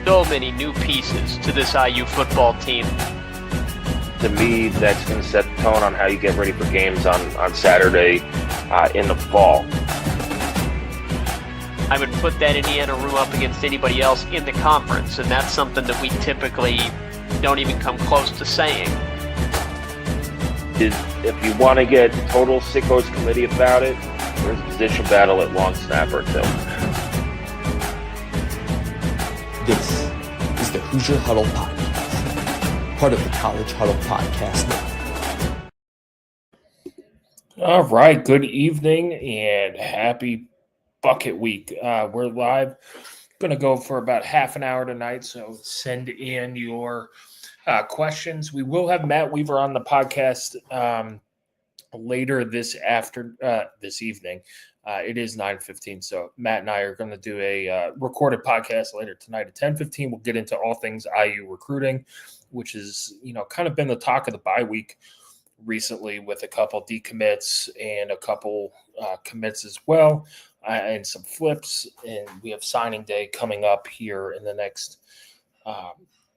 So many new pieces to this IU football team. To me, that's going to set the tone on how you get ready for games on Saturday in the fall. I would put that Indiana room up against anybody else in the conference, and that's something that we typically don't even come close to saying. If you want to get total sickos committee about it, there's a position battle at long snapper too. This is the Hoosier Huddle Podcast, part of the College Huddle Podcast Network. All right, good evening and happy Bucket Week. We're live. Going to go for about half an hour tonight, so send in your questions. We will have Matt Weaver on the podcast later this evening. It is 9:15, so Matt and I are going to do a recorded podcast later tonight at 10:15. We'll get into all things IU recruiting, which is kind of been the talk of the bye week recently, with a couple decommits and a couple commits as well, and some flips. And we have signing day coming up here in the next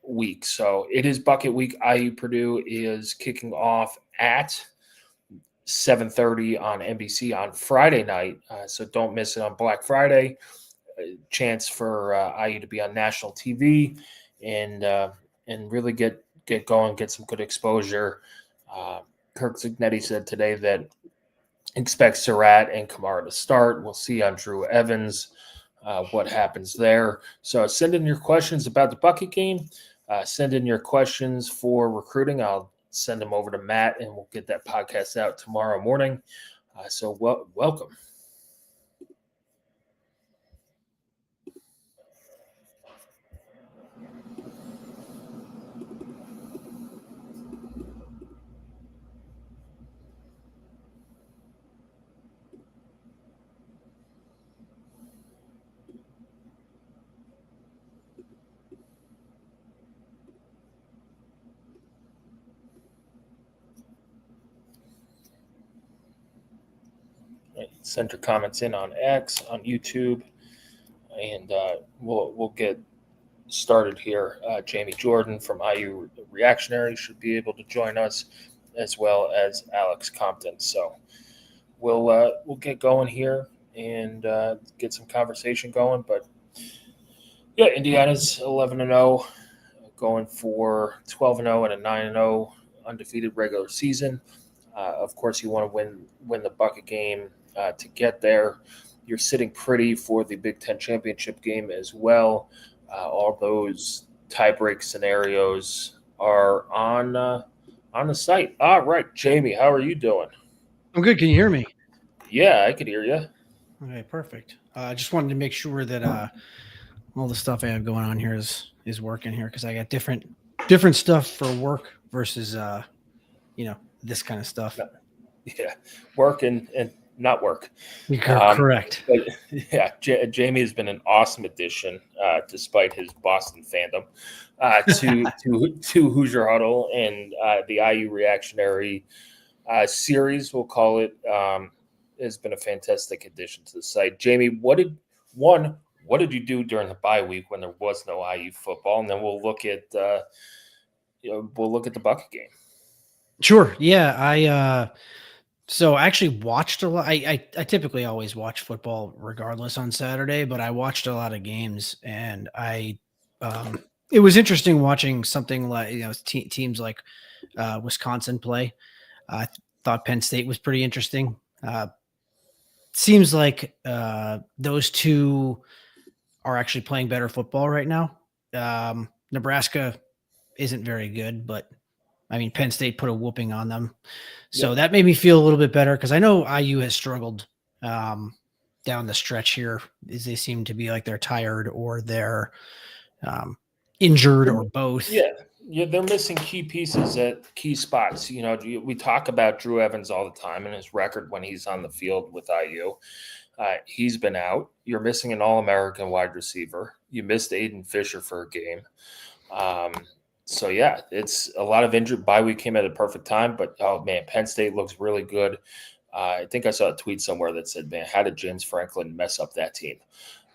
week. So it is Bucket Week. IU Purdue is kicking off at 7:30 on NBC on Friday night. So don't miss it on Black Friday. A chance for IU to be on national TV and really get going, get some good exposure. Kirk Zignetti said today that expects Surratt and Kamara to start. We'll see on Drew Evans what happens there. So send in your questions about the Bucket game. Send in your questions for recruiting. I'll send them over to Matt, and we'll get that podcast out tomorrow morning. So welcome. Send your comments in on X, on YouTube, and we'll get started here. Jamie Jordan from IU Reactionary should be able to join us, as well as Alex Compton. So we'll get going here and get some conversation going. But yeah, Indiana's 11-0, going for 12-0 and a 9-0 undefeated regular season. Of course, you want to win the Bucket game to get there. You're sitting pretty for the Big Ten championship game as well. All those tiebreak scenarios are on the site. All right, Jamie, how are you doing? I'm good. Can you hear me? Yeah, I could hear you. Okay, perfect. I just wanted to make sure that all the stuff I have going on here is working here, because I got different stuff for work versus this kind of stuff. Yeah, work and not work. Correct. But yeah, Jamie has been an awesome addition, despite his Boston fandom, to Hoosier Huddle and the IU Reactionary series, we'll call it. Has been a fantastic addition to the site. Jamie, what did you do during the bye week when there was no IU football, and then we'll look at the Bucket game. Sure. Yeah, So I actually watched a lot. I typically always watch football regardless on Saturday, but I watched a lot of games, and it was interesting watching something like teams like Wisconsin play. I thought Penn State was pretty interesting. Seems like those two are actually playing better football right now. Nebraska isn't very good, but I mean, Penn State put a whooping on them. So that made me feel a little bit better, because I know IU has struggled down the stretch here, as they seem to be like they're tired or they're injured or both. Yeah, they're missing key pieces at key spots. We talk about Drew Evans all the time and his record when he's on the field with IU. He's been out. You're missing an All-American wide receiver. You missed Aiden Fisher for a game. So, yeah, it's a lot of injured. Bye week came at a perfect time, but, oh, man, Penn State looks really good. I think I saw a tweet somewhere that said, "Man, how did James Franklin mess up that team?"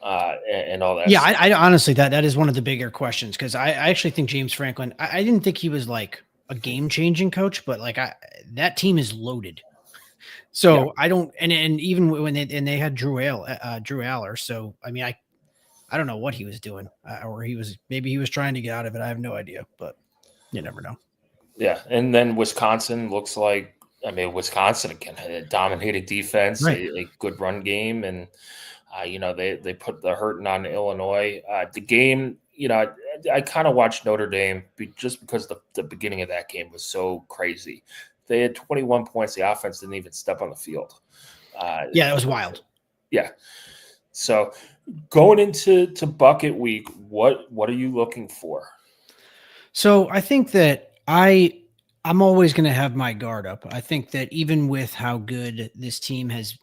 And all that. Yeah, I honestly that is one of the bigger questions because I actually think James Franklin. I didn't think he was like a game changing coach, but like that team is loaded. So I don't, and even when they had Drew Aller. So I mean, I don't know what he was doing, or maybe he was trying to get out of it. I have no idea, but you never know. Yeah, and then Wisconsin looks like. I mean, Wisconsin again had a dominated defense, Right. a good run game, and they put the hurting on Illinois. The game, I kind of watched Notre Dame just because the beginning of that game was so crazy. They had 21 points. The offense didn't even step on the field. Yeah, that was wild. Yeah. So going into bucket week, what are you looking for? So I think that I'm always going to have my guard up. I think that even with how good this team has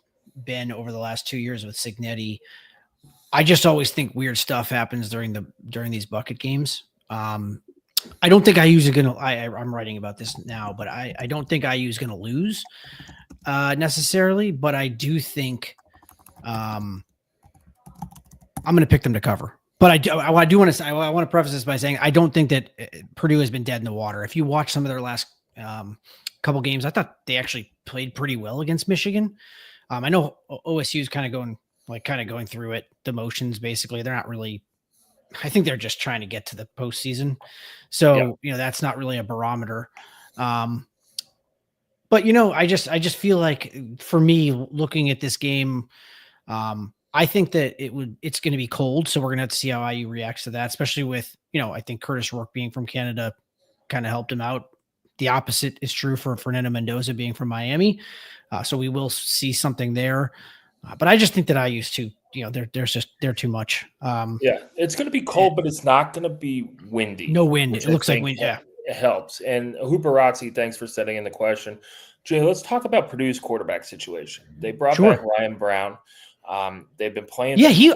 been over the last 2 years with Signetti, I just always think weird stuff happens during these bucket games. I don't think IU is going to. I'm writing about this now, but I don't think IU is going to lose necessarily. But I do think I'm going to pick them to cover. But I do want to say, I want to preface this by saying I don't think that Purdue has been dead in the water. If you watch some of their last couple games, I thought they actually played pretty well against Michigan. I know OSU is kind of going through it, the motions. Basically, they're not really. I think they're just trying to get to the postseason, so that's not really a barometer. But I just feel like for me, looking at this game, I think that it's going to be cold. So we're going to have to see how IU reacts to that, especially with, I think Curtis Rourke being from Canada kind of helped him out. The opposite is true for Fernando Mendoza being from Miami. So we will see something there. But I just think that IU's too, they're too much. It's going to be cold, but it's not going to be windy. No wind. It looks like wind. Yeah. It helps. And Hooperazzi, thanks for setting in the question. Jay, let's talk about Purdue's quarterback situation. They brought back Ryan Brown. They've been playing. Yeah, he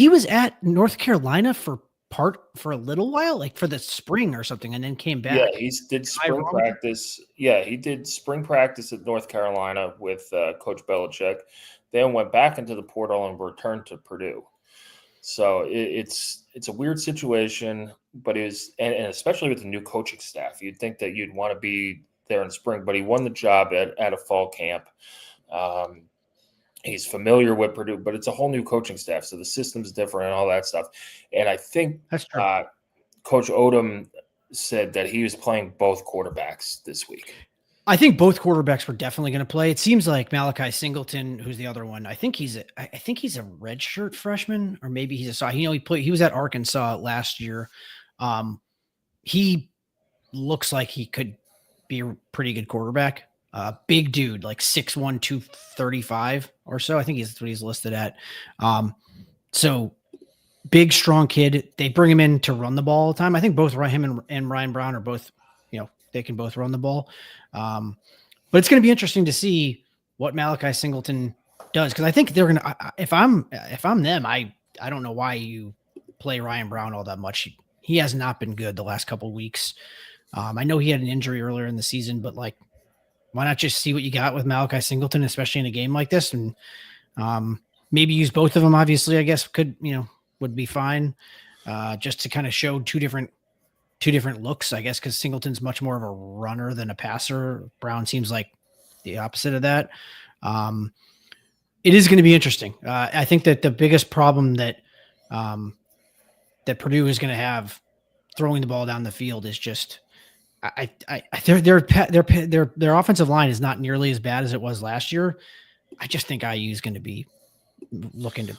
was at North Carolina for a little while, like for the spring or something, and then came back. Yeah, he did spring practice. Yeah, he did spring practice at North Carolina with Coach Belichick. Then went back into the portal and returned to Purdue. So it's a weird situation, but and especially with the new coaching staff, you'd think that you'd want to be there in spring, but he won the job at a fall camp. He's familiar with Purdue, but it's a whole new coaching staff, so the system's different and all that stuff. And I think that's true. Coach Odom said that he was playing both quarterbacks this week. I think both quarterbacks were definitely going to play. It seems like Malachi Singleton, who's the other one, I think he's a redshirt freshman, or maybe he's a he was at Arkansas last year. He looks like he could be a pretty good quarterback. Big dude, like 6'1", 235 or so. I think that's what he's listed at. So big, strong kid. They bring him in to run the ball all the time. I think both him and Ryan Brown are both, they can both run the ball. But it's going to be interesting to see what Malachi Singleton does. Cause I think they're going to, if I'm them, I don't know why you play Ryan Brown all that much. He has not been good the last couple of weeks. I know he had an injury earlier in the season, but like, why not just see what you got with Malachi Singleton, especially in a game like this, and maybe use both of them? Obviously, I guess would be fine, just to kind of show two different looks, I guess, because Singleton's much more of a runner than a passer. Brown seems like the opposite of that. It is going to be interesting. I think that the biggest problem that Purdue is going to have throwing the ball down the field is just. Their offensive line is not nearly as bad as it was last year. I just think IU is going to be looking to.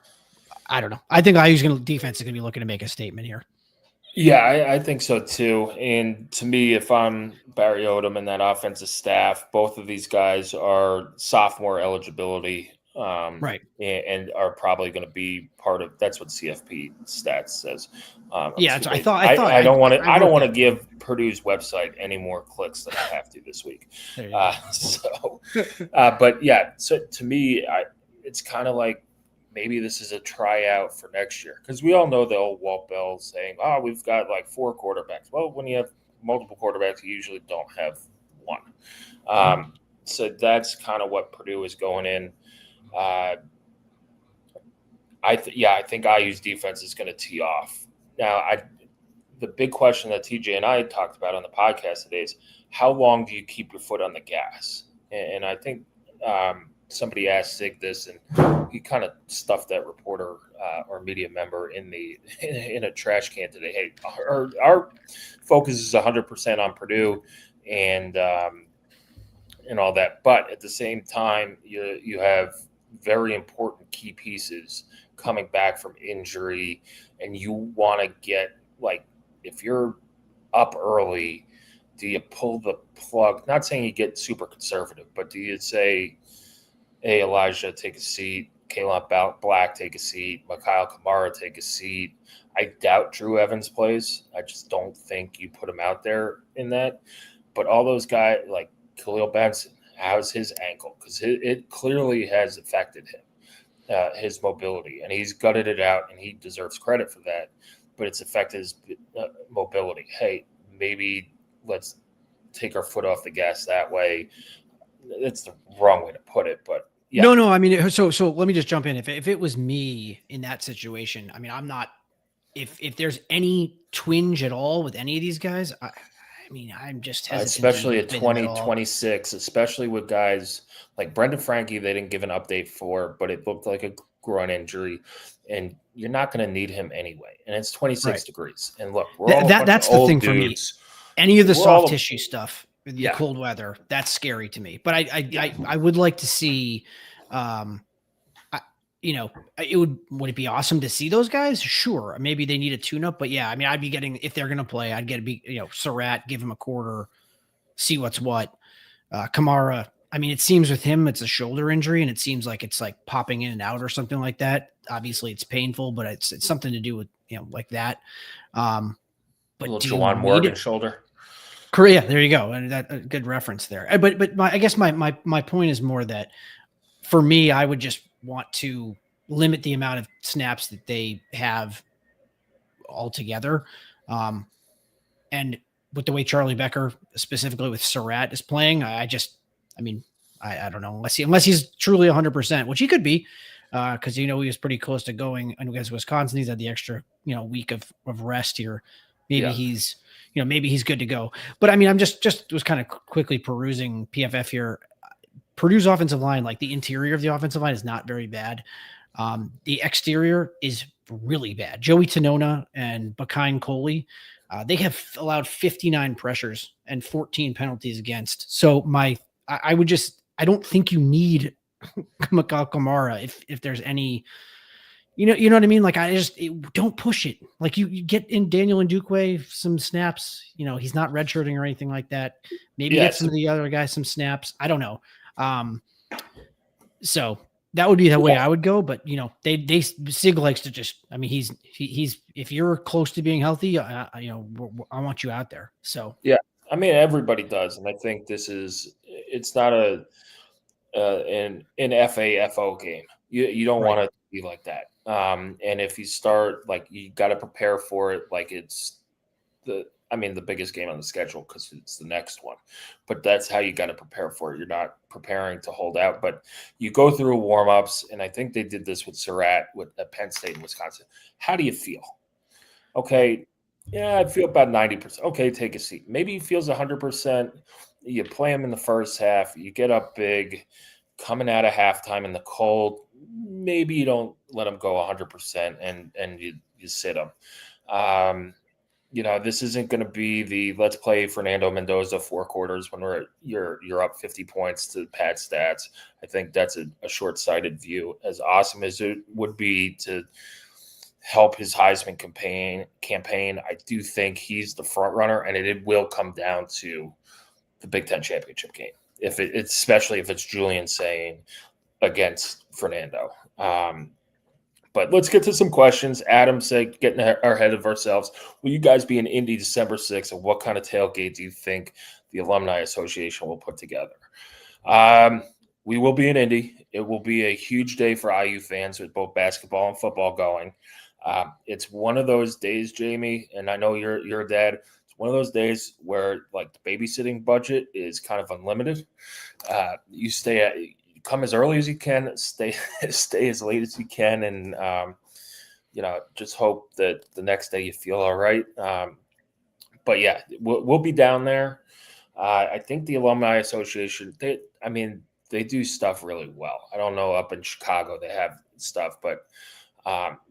I don't know. I think defense is going to be looking to make a statement here. Yeah, I think so too. And to me, if I'm Barry Odom and that offensive staff, both of these guys are sophomore eligibility, right, and are probably going to be part of. That's what CFP stats says. I don't want to give Purdue's website any more clicks than I have to this week. But yeah, so to me, it's kind of like maybe this is a tryout for next year, because we all know the old Walt Bell saying, "Oh, we've got like 4 quarterbacks." Well, when you have multiple quarterbacks, you usually don't have one. So that's kind of what Purdue is going in. I think IU's defense is going to tee off. Now, the big question that TJ and I talked about on the podcast today is how long do you keep your foot on the gas? And I think somebody asked Sig this, and he kind of stuffed that reporter or media member in a trash can today. Hey, our focus is 100% on Purdue and all that, but at the same time, you have very important key pieces coming back from injury, and you want to get, like, if you're up early, do you pull the plug? Not saying you get super conservative, but do you say, hey, Elijah, take a seat, Caleb Black, take a seat, Mikhail Kamara, take a seat? I doubt Drew Evans plays. I just don't think you put him out there in that. But all those guys, like Khalil Benson, how's his ankle? Because it clearly has affected him, his mobility, and he's gutted it out, and he deserves credit for that. But it's affected his mobility. Hey, maybe let's take our foot off the gas that way. That's the wrong way to put it, but yeah. No. I mean, so let me just jump in. If it was me in that situation, I mean, I'm not. If there's any twinge at all with any of these guys, I mean, I'm just hesitant. Especially at 2026, especially with guys like Brendan Frankie, they didn't give an update for, but it looked like a groin injury, and you're not going to need him anyway. And it's 26 degrees. And look, we're all that's the thing dudes. For me. Any of the soft tissue stuff, the cold weather, that's scary to me. But I would like to see, would it be awesome to see those guys? Sure. Maybe they need a tune-up, but yeah, I mean, I'd be getting, if they're going to play, I'd get Surratt, give him a quarter, see what's what. Kamara, I mean, it seems with him, it's a shoulder injury, and it seems like it's like popping in and out or something like that. Obviously it's painful, but it's something to do with, like that. But a little Juwan Morgan shoulder. Yeah, there you go. And that a good reference there. But I guess my point is more that for me, I would just want to limit the amount of snaps that they have altogether. And with the way Charlie Becker, specifically with Surratt, is playing, I don't know, unless he's truly 100%, which he could be, because he was pretty close to going. And against Wisconsin, he's had the extra week of rest here. Maybe he's good to go. But I mean, I'm just was kind of quickly perusing PFF here. Purdue's offensive line, like the interior of the offensive line, is not very bad. The exterior is really bad. Joey Tenona and Bakine Coley, they have allowed 59 pressures and 14 penalties against. So I don't think you need Mikhail Kamara if there's any, you know what I mean? Like, don't push it. Like you get in Daniel Ndukwe some snaps, he's not redshirting or anything like that. Maybe get some of the other guys some snaps. I don't know. So that would be the way I would go, but Sig likes to just, I mean, he's, if you're close to being healthy, I want you out there. So, yeah, I mean, everybody does. And I think it's not an FAFO game. You don't want it to be like that. And if you start, like, you got to prepare for it. Like it's the biggest game on the schedule because it's the next one, but that's how you got to prepare for it. You're not preparing to hold out, but you go through warm-ups, and I think they did this with Surratt at Penn State and Wisconsin. How do you feel? Okay, yeah, I feel about 90%. Okay, take a seat. Maybe he feels 100%. You play him in the first half. You get up big, coming out of halftime in the cold. Maybe you don't let him go 100%, and you sit him. This isn't going to be the let's play Fernando Mendoza 4 quarters when you're up 50 points to pad stats. I think that's a short-sighted view. As awesome as it would be to help his Heisman campaign, I do think he's the front runner, and it will come down to the Big Ten championship game. Especially if it's Julian saying against Fernando. But let's get to some questions. Adam said, getting ahead of ourselves, will you guys be in Indy December 6th, and what kind of tailgate do you think the Alumni Association will put together? We will be in Indy. It will be a huge day for IU fans with both basketball and football going. It's one of those days, Jamie, and I know you're a dad. It's one of those days where like the babysitting budget is kind of unlimited. You come as early as you can, stay as late as you can, and just hope that the next day you feel all right. But yeah, we'll be down there. I think the Alumni Association, they do stuff really well. I don't know up in Chicago they have stuff, but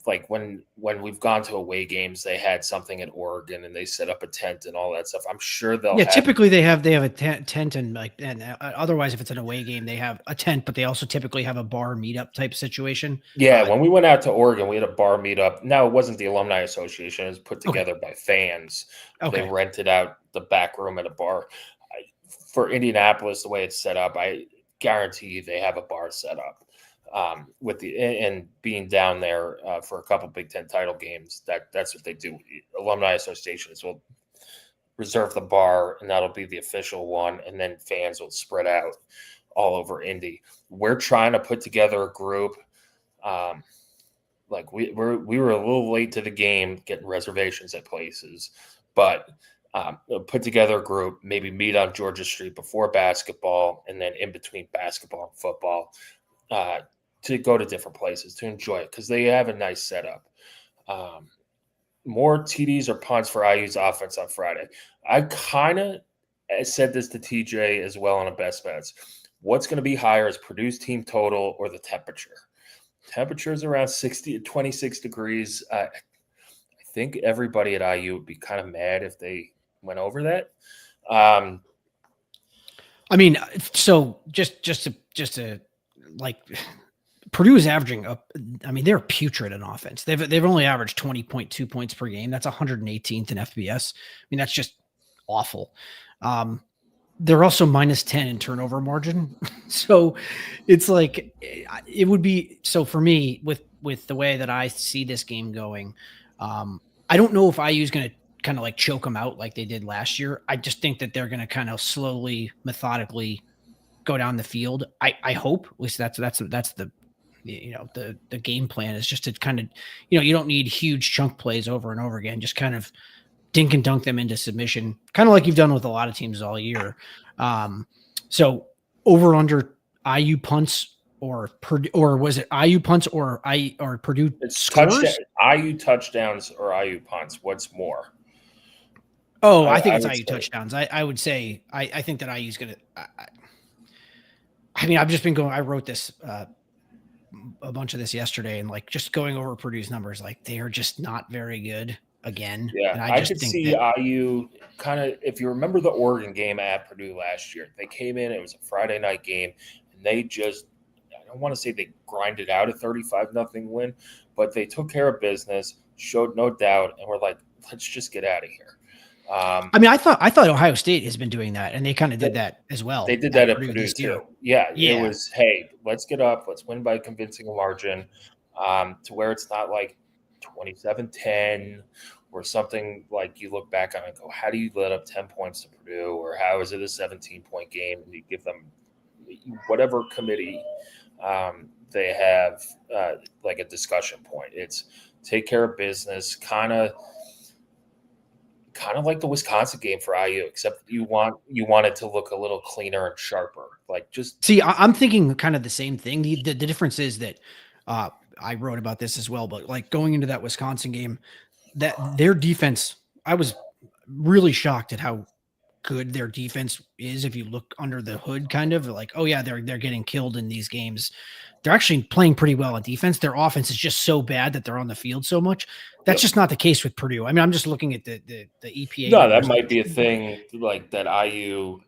like when we've gone to away games, they had something in Oregon and they set up a tent and all that stuff. I'm sure they'll typically they have a tent and otherwise if it's an away game, they have a tent, but they also typically have a bar meetup type situation. Yeah. When we went out to Oregon, we had a bar meetup. Now it wasn't the Alumni Association. It was put together by fans. Okay. They rented out the back room at a bar. For Indianapolis, the way it's set up, I guarantee you they have a bar set up. And being down there for a couple Big Ten title games, that's what they do. Alumni associations will reserve the bar, and that'll be the official one, and then fans will spread out all over Indy. We're trying to put together a group. Like we were a little late to the game getting reservations at places, but put together a group, maybe meet on Georgia Street before basketball, and then in between basketball and football. To go to different places to enjoy it because they have a nice setup. More TDs or punts for IU's offense on Friday. I kind of said this to TJ as well on a best bets. What's going to be higher is Purdue's team total or the temperature. Temperature is around 26 degrees. I think everybody at IU would be kind of mad if they went over that. So just to like Purdue is averaging up. I mean, they're putrid in offense. They've only averaged 20.2 points per game. That's 118th in FBS. I mean, that's just awful. They're also minus 10 in turnover margin. So it's like, it would be, so for me with the way that I see this game going, I don't know if IU is going to kind of like choke them out like they did last year. I just think that they're going to kind of slowly, methodically go down the field. I hope, at least that's the game plan is just to kind of, you don't need huge chunk plays over and over again. Just kind of dink and dunk them into submission, kind of like you've done with a lot of teams all year. So over under IU punts or was it IU punts or Purdue scores? IU touchdowns or IU punts. What's more? Oh, I think it's IU touchdowns. I would say I think that IU's going to. I mean, I've just been going. I wrote this a bunch of this yesterday, and like just going over Purdue's numbers, like they are just not very good again. Yeah, and I could see IU kind of. If you remember the Oregon game at Purdue last year, they came in. It was a Friday night game, and they just. I don't want to say they grinded out a 35-0 win, but they took care of business, showed no doubt, and were like, let's just get out of here. I thought Ohio State has been doing that, and they kind of did that as well. They did that at Purdue too. Yeah, it was, hey, let's get up, let's win by convincing margin, to where it's not like 27-10 or something like you look back on and go, how do you let up 10 points to Purdue, or how is it a 17-point game and you give them whatever committee they have like a discussion point. It's take care of business, kind of like the Wisconsin game for IU, except you want it to look a little cleaner and sharper. Like just see, I'm thinking kind of the same thing. The difference is that I wrote about this as well, but like going into that Wisconsin game, that their defense, I was really shocked at how good their defense is. If you look under the hood, kind of like, oh yeah, they're getting killed in these games. They're actually playing pretty well on defense. Their offense is just so bad that they're on the field so much. That's just not the case with Purdue. I mean, I'm just looking at the EPA. No, that might be a thing like that. IU,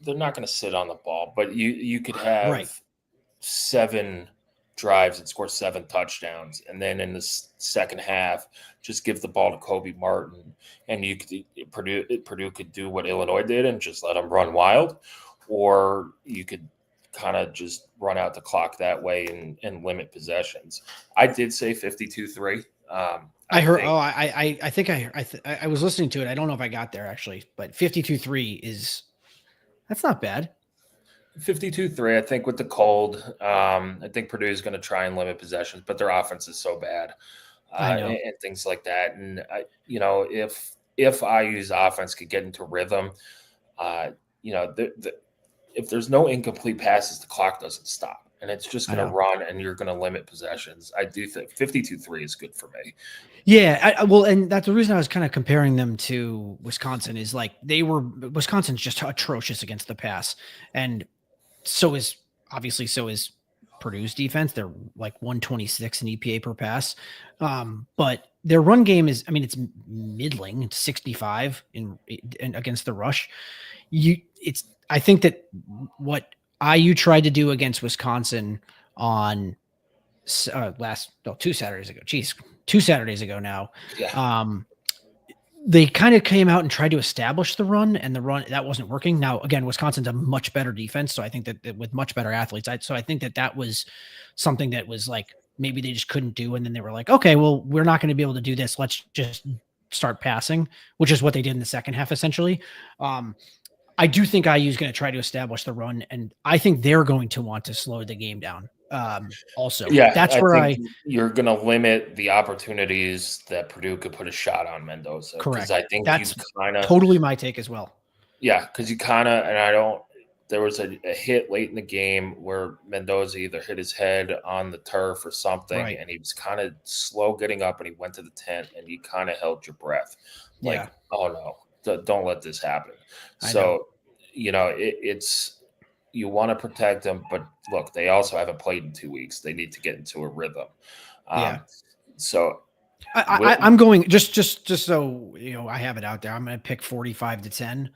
they're not going to sit on the ball, but you could have 7 drives and score 7 touchdowns, and then in the second half, just give the ball to Kobe Martin, and Purdue could do what Illinois did and just let them run wild, or you could kind of just run out the clock that way and limit possessions. I did say 52-3. I heard. I think I was listening to it. I don't know if I got there actually, but 52-3 that's not bad. 52-3. I think with the cold, I think Purdue is going to try and limit possessions, but their offense is so bad, and things like that. And if if IU's offense could get into rhythm, if there's no incomplete passes, the clock doesn't stop, and it's just going to run, and you're going to limit possessions. I do think 52-3 is good for me. Yeah, well, and that's the reason I was kind of comparing them to Wisconsin is like Wisconsin's just atrocious against the pass, and so is Purdue's defense. They're like 126 in EPA per pass, but their run game is, I mean, it's middling. It's 65 in against the rush. I think that what IU tried to do against Wisconsin on 2 Saturdays ago. Geez, 2 Saturdays ago now. Yeah. They kind of came out and tried to establish the run, and the run that wasn't working. Now, again, Wisconsin's a much better defense, so I think that with much better athletes, so I think that was something that was like maybe they just couldn't do, and then they were like, okay, well, we're not going to be able to do this. Let's just start passing, which is what they did in the second half, essentially. I do think IU is going to try to establish the run, and I think they're going to want to slow the game down. Also, yeah, that's where you're going to limit the opportunities that Purdue could put a shot on Mendoza. Correct. I think that's kind of totally my take as well. Yeah, because you kind of, and I don't. There was a hit late in the game where Mendoza either hit his head on the turf or something, Right. and he was kind of slow getting up, and he went to the tent, and you kind of held your breath, like, Yeah. oh no, don't let this happen. So, it's. You want to protect them, but look, they also haven't played in 2 weeks. They need to get into a rhythm. So I'm going just so I have it out there. I'm going to pick 45-10.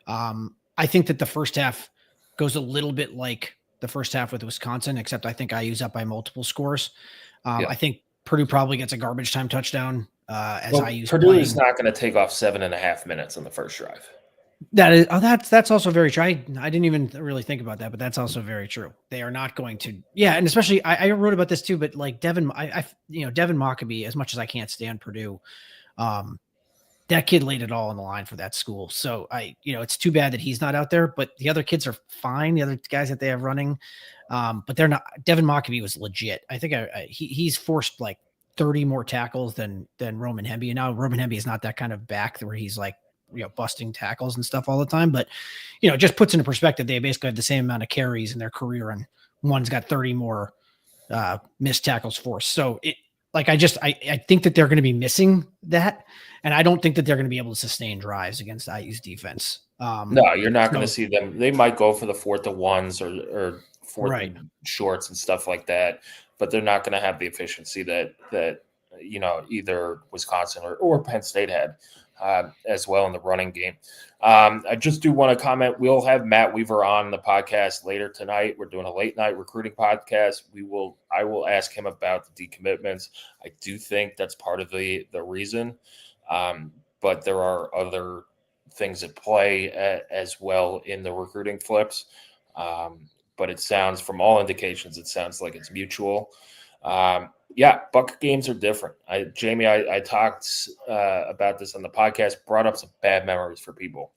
I think that the first half goes a little bit like the first half with Wisconsin, except I think IU's up by multiple scores. I think Purdue probably gets a garbage time touchdown. IU's Purdue playing. is not going to take off 7.5 minutes on the first drive. That's also very true. I didn't even really think about that, but that's also very true. They are not going to, and especially I wrote about this too. But like Devin Mockabee, as much as I can't stand Purdue, that kid laid it all on the line for that school. So it's too bad that he's not out there. But the other kids are fine. The other guys that they have running, but they're not. Devin Mockabee was legit. I think he's forced like 30 more tackles than Roman Hemby. And now Roman Hemby is not that kind of back where he's like, busting tackles and stuff all the time. But, it just puts into perspective, they basically have the same amount of carries in their career, and one's got 30 more missed tackles forced. So I think that they're going to be missing that. And I don't think that they're going to be able to sustain drives against IU's defense. No, you're not going to see them. They might go for the 4th and 1s or 4th and shorts and stuff like that, but they're not going to have the efficiency that either Wisconsin or Penn State had. As well in the running game. I just do want to comment. We'll have Matt Weaver on the podcast later tonight. We're doing a late night recruiting podcast. I will ask him about the decommitments. I do think that's part of the reason, but there are other things at play as well in the recruiting flips. But it sounds, from all indications, it sounds like it's mutual. Bucket games are different. Jamie, I talked about this on the podcast, brought up some bad memories for people.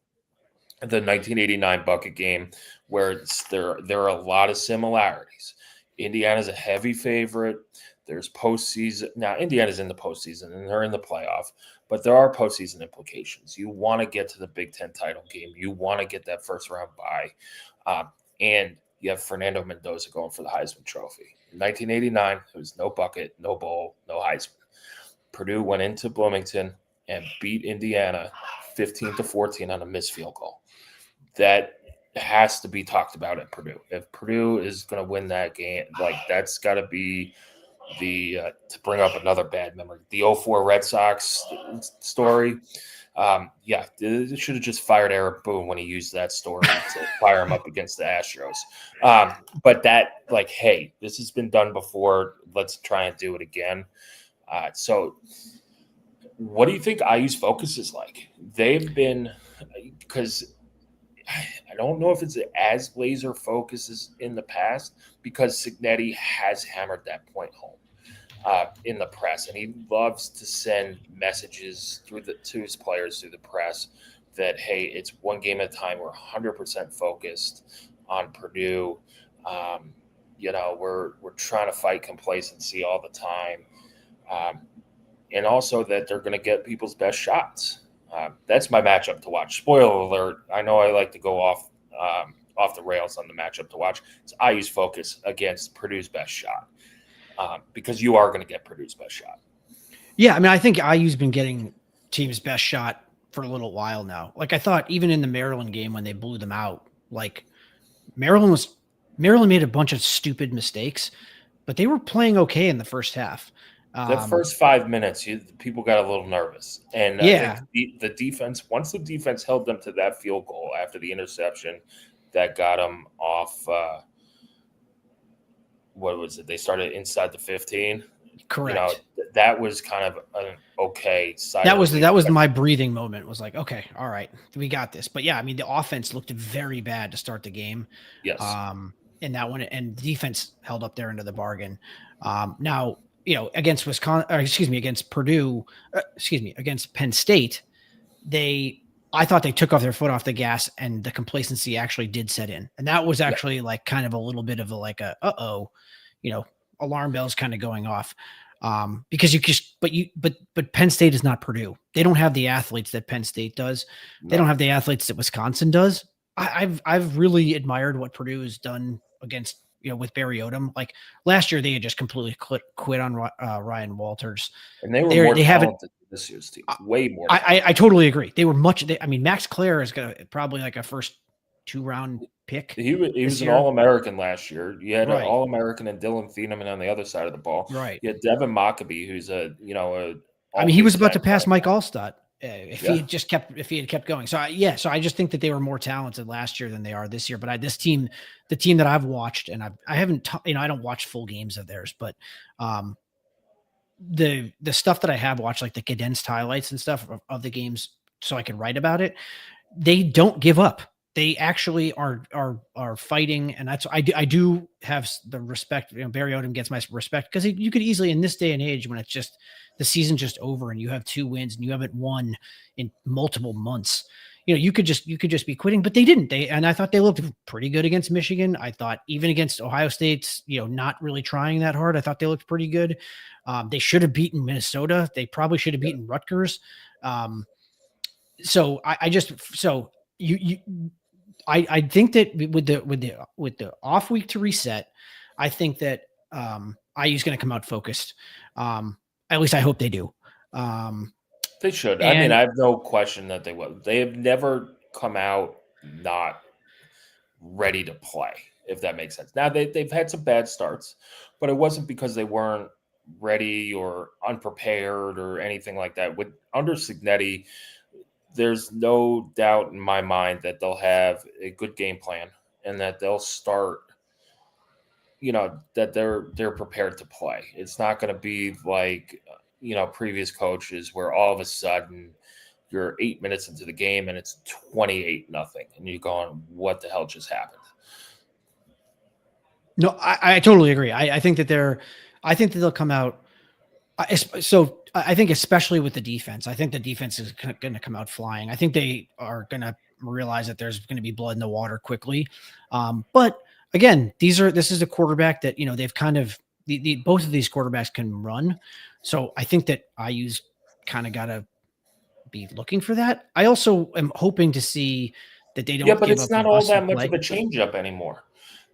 The 1989 bucket game, where there are a lot of similarities. Indiana's a heavy favorite. There's postseason. Now, Indiana's in the postseason, and they're in the playoff, but there are postseason implications. You want to get to the Big Ten title game. You want to get that first round bye. And you have Fernando Mendoza going for the Heisman Trophy. In 1989, there was no bucket, no bowl, no Heisman. Purdue went into Bloomington and beat Indiana 15-14 on a missed field goal. That has to be talked about at Purdue. If Purdue is going to win that game, that's got to be to bring up another bad memory. The 04 Red Sox story. They should have just fired Eric Boone when he used that story to fire him up against the Astros. But that, hey, this has been done before. Let's try and do it again. So what do you think IU's focus is like? They've been, because I don't know if it's as laser focused as in the past, because Cignetti has hammered that point home. In the press, and he loves to send messages to his players through the press that, hey, it's one game at a time. We're 100% focused on Purdue. We're trying to fight complacency all the time, and also that they're going to get people's best shots. That's my matchup to watch. Spoiler alert, I know I like to go off the rails on the matchup to watch. It's IU's focus against Purdue's best shot, because you are going to get Purdue's best shot. Yeah, I mean, I think IU's been getting team's best shot for a little while now. Like, I thought even in the Maryland game when they blew them out, like Maryland made a bunch of stupid mistakes, but they were playing okay in the first half. The first 5 minutes, people got a little nervous. And yeah, I think the defense, once the defense held them to that field goal after the interception that got them off, what was it? They started inside the 15. correct. You know, that was kind of an okay side. That was my breathing moment. Was like, okay, all right, we got this. But yeah, I mean, the offense looked very bad to start the game. Yes. In that one, and the defense held up there into the bargain. Now, against against Purdue, against Penn State, I thought they took their foot off the gas, and the complacency actually did set in, and that was actually like kind of a little bit of alarm bells kind of going off. Because but Penn State is not Purdue. They don't have the athletes that Penn State does. No. They don't have the athletes that Wisconsin does. I've really admired what Purdue has done against, with Barry Odom. Like last year, they had just completely quit on Ryan Walters, and they were more talented than this year's team. Way more. I totally agree. They were Max Clare is gonna probably like a first 2-round pick. He was an All-American last year. You had an All-American and Dylan Thieneman on the other side of the ball. Right. You had Devin Mockabee, who's he was about to pass Mike Allstott if he had kept going. So I just think that they were more talented last year than they are this year. But the team that I've watched, and I haven't, I don't watch full games of theirs, but the stuff that I have watched, like the condensed highlights and stuff of the games, so I can write about it. They don't give up. They actually are fighting, and that's I do have the respect. Barry Odom gets my respect because you could easily, in this day and age, when it's just the season's just over and you have 2 wins and you haven't won in multiple months, you could just be quitting. But they didn't. And I thought they looked pretty good against Michigan. I thought even against Ohio State, not really trying that hard, I thought they looked pretty good. They should have beaten Minnesota. They probably should have beaten Rutgers. So I think that with the off week to reset, I think that IU's going to come out focused. At least I hope they do. They should. I mean, I have no question that they will. They have never come out not ready to play, if that makes sense. Now they've had some bad starts, but it wasn't because they weren't ready or unprepared or anything like that. Under Signetti, there's no doubt in my mind that they'll have a good game plan and that they'll start, that they're prepared to play. It's not going to be like, previous coaches where all of a sudden you're 8 minutes into the game and it's 28-0 and you're going, what the hell just happened? No, I totally agree. I think that they'll come out. So I think especially with the defense, I think the defense is going to come out flying. I think they are going to realize that there's going to be blood in the water quickly. But again, this is a quarterback that, they've kind of, both of these quarterbacks can run. So I think that IU's kind of got to be looking for that. I also am hoping to see that they don't. Yeah, but it's not all that much of a changeup anymore.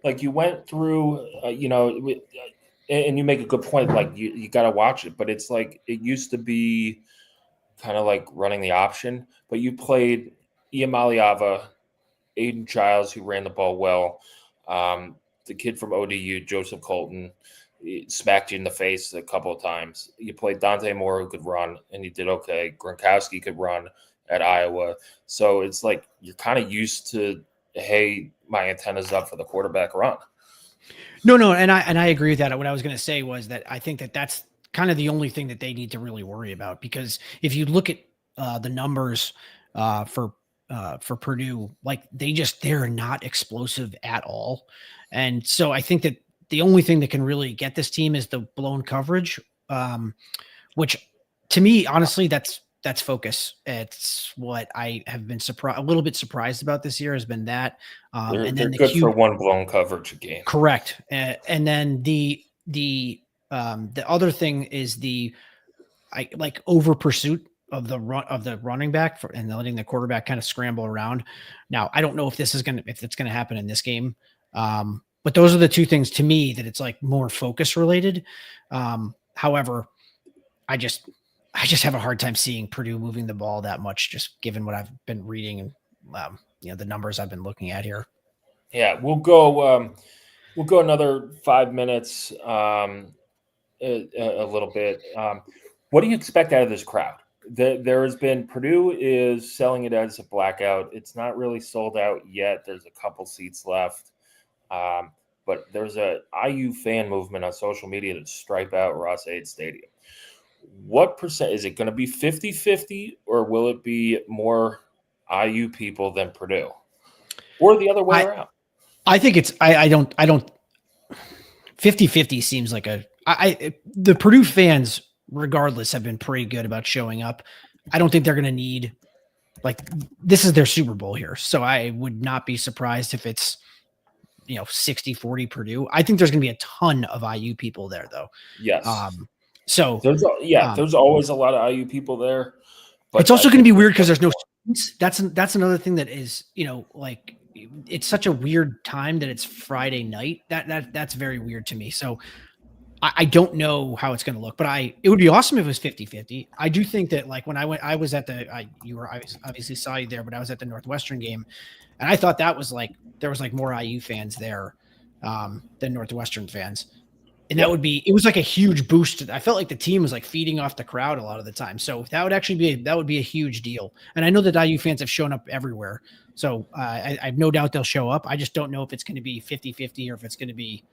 Like you went through, and you make a good point. Like you got to watch it, but it's like it used to be kind of like running the option. But you played Ian Maliava, Aiden Childs, who ran the ball well. The kid from ODU, Joseph Colton, smacked you in the face a couple of times. You played Dante Moore, who could run, and you did okay. Gronkowski could run at Iowa. So it's like you're kind of used to, hey, my antenna's up for the quarterback run. No, and I agree with that. What I was going to say was that I think that that's kind of the only thing that they need to really worry about, because if you look at the numbers for Purdue, like they're not explosive at all. And so I think that the only thing that can really get this team is the blown coverage, which to me, honestly, that's focus. It's what I have been a little bit surprised about this year has been that. And then they're good for one blown coverage a game. Correct. And then the other thing is over pursuit the running back and letting the quarterback kind of scramble around. Now, I don't know if it's going to happen in this game. But those are the two things to me that it's like more focus related. However, I just have a hard time seeing Purdue moving the ball that much, just given what I've been reading and the numbers I've been looking at here. Yeah, we'll go another 5 minutes, a little bit. What do you expect out of this crowd? There has been Purdue is selling it as a blackout. It's not really sold out yet. There's a couple seats left. But there's a IU fan movement on social media to stripe out Ross-Ade Stadium. What percent is it going to be 50-50, or will it be more IU people than Purdue, or the other way around? I think it's I don't 50-50 seems like the Purdue fans regardless have been pretty good about showing up. I don't think they're going to need, like, this is their Super Bowl here. So I would not be surprised if it's 60-40 Purdue. I think there's going to be a ton of IU people there though. Yes. So there's always a lot of IU people there. But it's also going to be weird because there's no students. That's another thing that is, like, it's such a weird time that it's Friday night. That's very weird to me. So I don't know how it's going to look, but it would be awesome if it was 50-50. I do think that, like, when I was at I obviously saw you there, but I was at the Northwestern game, and I thought that was like, there was like more IU fans there than Northwestern fans. And it was like a huge boost. I felt like the team was like feeding off the crowd a lot of the time. So that would be a huge deal. And I know that IU fans have shown up everywhere. So I have no doubt they'll show up. I just don't know if it's going to be 50-50 or if it's going to be,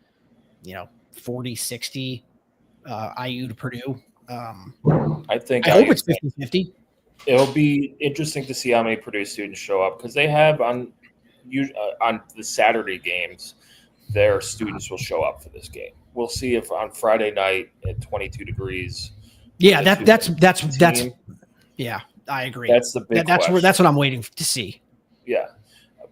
40-60 IU to Purdue. I hope it's 50-50. It'll be interesting to see how many Purdue students show up, because they have on the Saturday games, their students will show up for this game. We'll see if on Friday night at 22 degrees. Yeah, that's yeah, I agree. That's the big question. That's what I'm waiting to see. Yeah.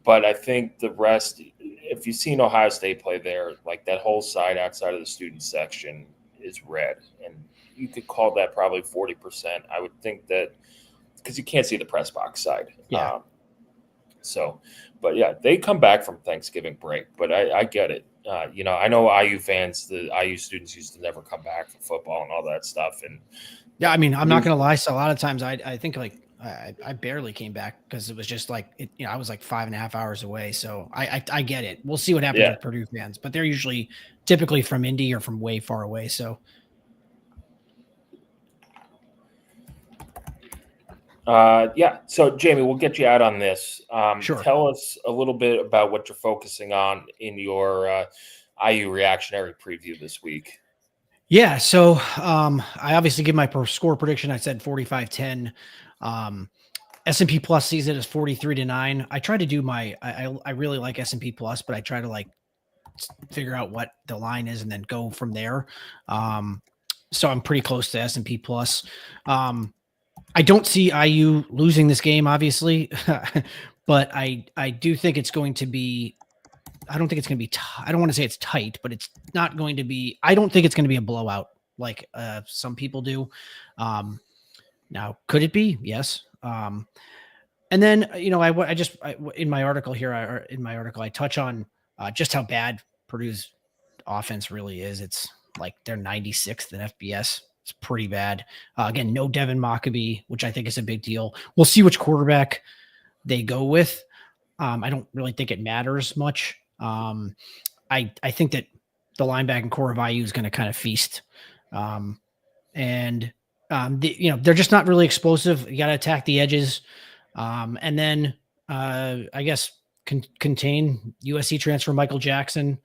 But I think the rest, if you've seen Ohio State play there, like that whole side outside of the student section is red. And you could call that probably 40%. I would think that, because you can't see the press box side. Yeah. But yeah, they come back from Thanksgiving break, but I get it. I know IU fans, the IU students used to never come back for football and all that stuff. And yeah, I mean, I'm not going to lie. So a lot of times I think, like, I barely came back because it was just like, I was like 5.5 hours away. So I get it. We'll see what happens with Purdue fans, but they're usually typically from Indy or from way far away. So. So Jamie, we'll get you out on this. Sure. Tell us a little bit about what you're focusing on in your IU reactionary preview this week. Yeah. So I obviously give my score prediction. I said 45-10. S&P Plus sees it as 43-9. I try to do I really like S&P Plus, but I try to like figure out what the line is and then go from there. So I'm pretty close to S&P Plus. I don't see IU losing this game, obviously, but I do think it's going to be. I don't think it's going to be. I don't want to say it's tight, but it's not going to be. I don't think it's going to be a blowout like some people do. Now, could it be? Yes. And then in my article here, I touch on just how bad Purdue's offense really is. It's like they're 96th in FBS. It's pretty bad. Again, no Devin Mockabee, which I think is a big deal. We'll see which quarterback they go with. I don't really think it matters much. I think that the linebacking core of IU is going to kind of feast. They're just not really explosive. You got to attack the edges. And then I guess contain USC transfer Michael Jackson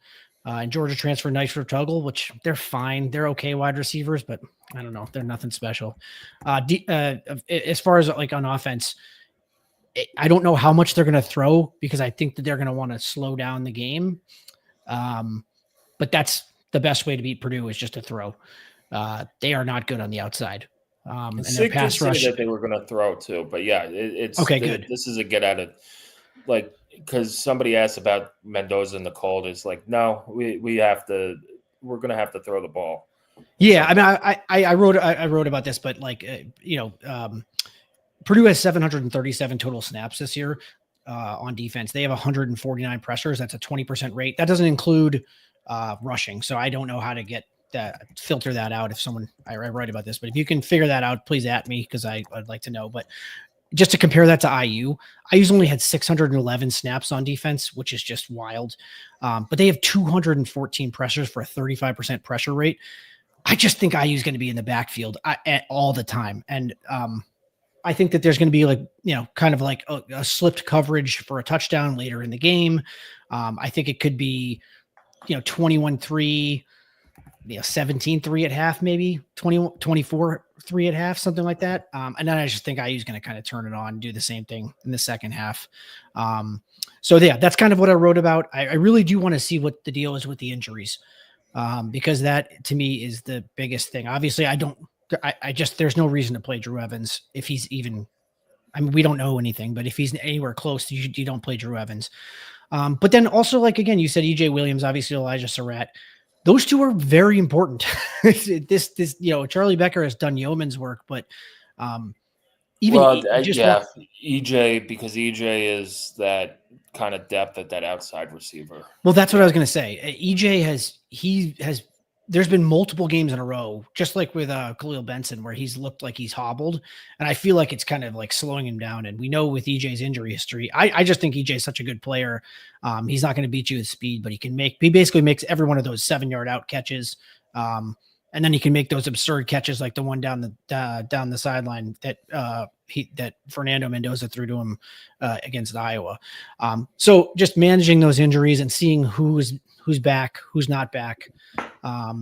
and Georgia transfer Nitro Tuggle, which they're fine. They're okay wide receivers, but I don't know. They're nothing special. As far as like on offense, I don't know how much they're going to throw because I think that they're going to want to slow down the game. But that's the best way to beat Purdue is just to throw. They are not good on the outside. And their pass rush that they were going to throw too, but yeah, it's okay. Good. This is a get out of like, because somebody asked about Mendoza in the cold. It's like, no, we're going to have to throw the ball. Yeah. I mean, I wrote about this, but like, Purdue has 737 total snaps this year on defense. They have 149 pressures. That's a 20% rate. That doesn't include rushing. So I don't know how to filter that out. If I write about this, but if you can figure that out, please at me because I'd like to know. But just to compare that to IU's only had 611 snaps on defense, which is just wild. But they have 214 pressures for a 35% pressure rate. I just think IU is going to be in the backfield all the time. And I think that there's going to be kind of like a slipped coverage for a touchdown later in the game. I think it could be, 21-3, 17-3 at half, maybe 24-3 at half, something like that. And then I just think IU is going to kind of turn it on, do the same thing in the second half. So yeah, that's kind of what I wrote about. I really do want to see what the deal is with the injuries, because that to me is the biggest thing. Obviously, there's no reason to play Drew Evans if he's even, we don't know anything, but if he's anywhere close, you don't play Drew Evans. But then also, again, you said EJ Williams, obviously Elijah Surratt. Those two are very important. Charlie Becker has done yeoman's work, but EJ, because EJ is that kind of depth at that outside receiver. Well, that's what I was going to say. EJ there's been multiple games in a row, just like with Khalil Benson, where he's looked like he's hobbled. And I feel like it's kind of like slowing him down. And we know with EJ's injury history, I just think EJ is such a good player. He's not going to beat you with speed, but he basically makes every one of those 7-yard out catches. And then he can make those absurd catches like the one down the sideline that Fernando Mendoza threw to him against Iowa. So just managing those injuries and seeing who's back, who's not back. I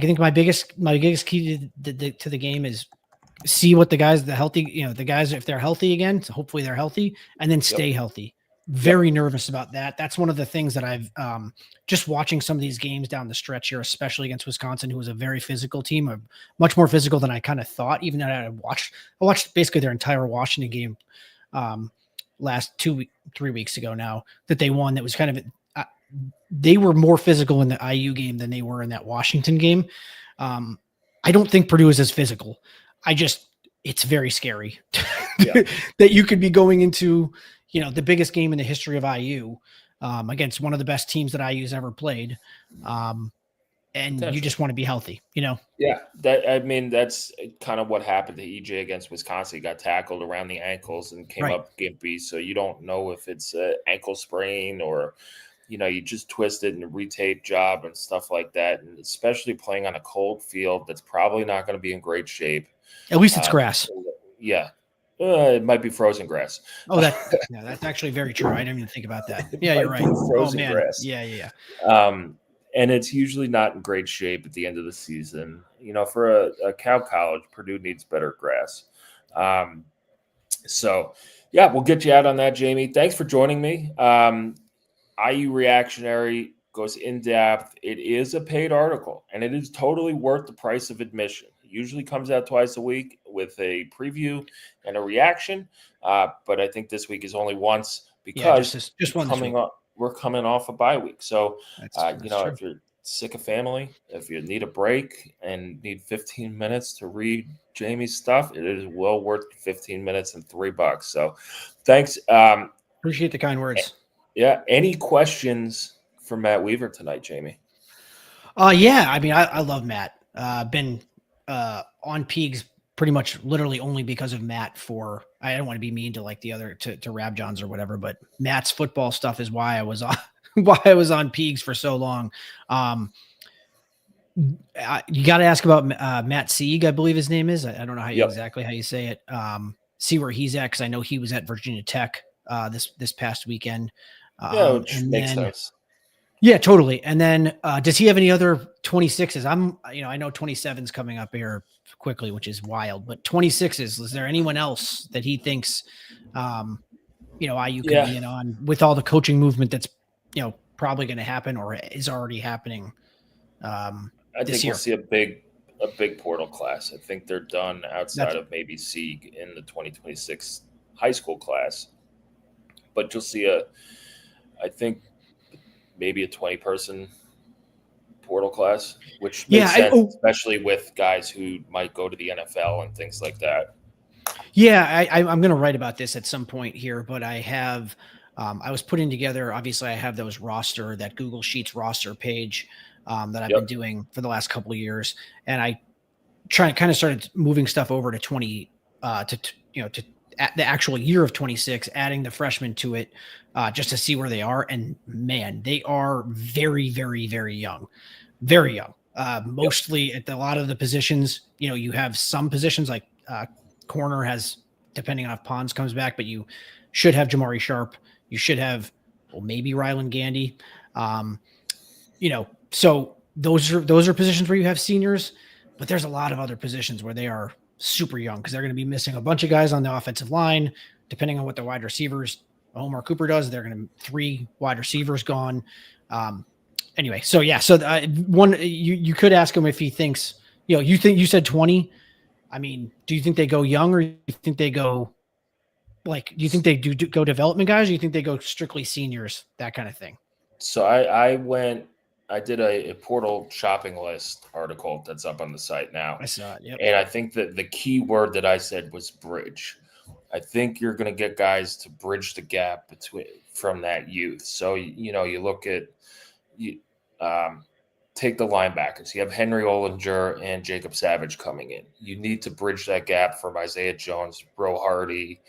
think my biggest key to the game is see what the guys, if they're healthy again, so hopefully they're healthy, and then stay healthy. Very nervous about that. That's one of the things that I've just watching some of these games down the stretch here, especially against Wisconsin, who was a very physical team, much more physical than I kind of thought, even though I watched basically their entire Washington game last 3 weeks ago now that they won. That was kind of they were more physical in the IU game than they were in that Washington game. I don't think Purdue is as physical. It's very scary that you could be going into, the biggest game in the history of IU against one of the best teams that IU's ever played. And you just want to be healthy, Yeah, that's kind of what happened to EJ against Wisconsin. He got tackled around the ankles and came up gimpy. So you don't know if it's an ankle sprain or, you just twisted and a retape job and stuff like that. And especially playing on a cold field that's probably not going to be in great shape. At least it's grass. Yeah. It might be frozen grass. Oh, that's actually very true. I didn't even think about that. Yeah, you're right. Frozen grass. Yeah. And it's usually not in great shape at the end of the season. For a Cal college, Purdue needs better grass. So, yeah, we'll get you out on that, Jamie. Thanks for joining me. IU Reactionary goes in depth. It is a paid article, and it is totally worth the price of admission. It usually comes out twice a week with a preview and a reaction. But I think this week is only once because we're coming off a bye week. So, that's true. If you're sick of family, if you need a break and need 15 minutes to read Jamie's stuff, it is well worth 15 minutes and $3. So thanks. Appreciate the kind words. Yeah. Any questions for Matt Weaver tonight, Jamie? Yeah. I love Matt. Been on Peegs pretty much literally only because of Matt I don't want to be mean to like the other to Rab Johns or whatever, but Matt's football stuff is why I was on Peegs for so long. You got to ask about Matt Sieg, I believe his name is. I don't know exactly how you say it. See where he's at, because I know he was at Virginia Tech this past weekend. Which makes sense. Yeah, totally. And then does he have any other 26s? I know 27's coming up here quickly, which is wild, but 26s, is there anyone else that he thinks, IU could be in on with all the coaching movement that's, probably going to happen or is already happening? I think we'll see a big portal class. I think they're done outside of maybe Sieg in the 2026 high school class, but you'll see I think maybe a 20-person portal portal class, which Yeah, makes sense, especially with guys who might go to the NFL and things like that. Yeah, I'm going to write about this at some point here, but I have, I was putting together, obviously I have that Google Sheets roster page that I've been doing for the last couple of years. And I kind of started moving stuff over to to the actual year of 26, adding the freshmen to it just to see where they are. And man, they are very, very, very young, very young. Mostly at a lot of the positions, you have some positions like corner has, depending on if Pons comes back, but you should have Jamari Sharp. You should have, maybe Rylan Gandy. So those are positions where you have seniors, but there's a lot of other positions where they are super young because they're going to be missing a bunch of guys on the offensive line, depending on what the wide receivers Omar Cooper does. They're going to 3 wide receivers gone. Anyway, so yeah, you could ask him if he thinks, you said 20. I mean, do you think they go young or do you think they go do you think they do go development guys or do you think they go strictly seniors, that kind of thing? So I did a portal shopping list article that's up on the site now. I saw it. Yep. And I think that the key word that I said was bridge. I think you're going to get guys to bridge the gap from that youth. So, you look at, take the linebackers. You have Henry Ollinger and Jacob Savage coming in. You need to bridge that gap from Isaiah Jones, Bro Hardy,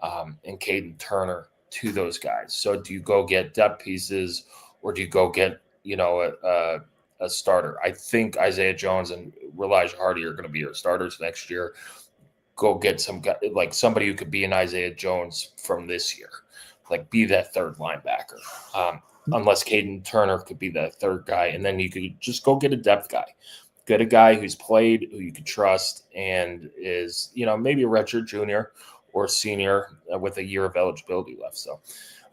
and Caden Turner to those guys. So do you go get depth pieces or do you go get, a starter? I think Isaiah Jones and Elijah Hardy are going to be your starters next year. Go get some guy, like somebody who could be an Isaiah Jones from this year, like be that third linebacker. Unless Caden Turner could be the third guy. And then you could just go get a depth guy. Get a guy who's played, who you can trust, and is, maybe a redshirt junior or senior with a year of eligibility left. So,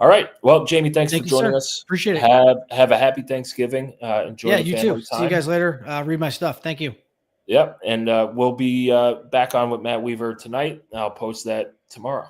all right. Well, Jamie, thanks for joining us. Appreciate it. Have a happy Thanksgiving. Enjoy the you family too. time. See you guys later. Read my stuff. Thank you. Yep. And we'll be back on with Matt Weaver tonight. I'll post that tomorrow.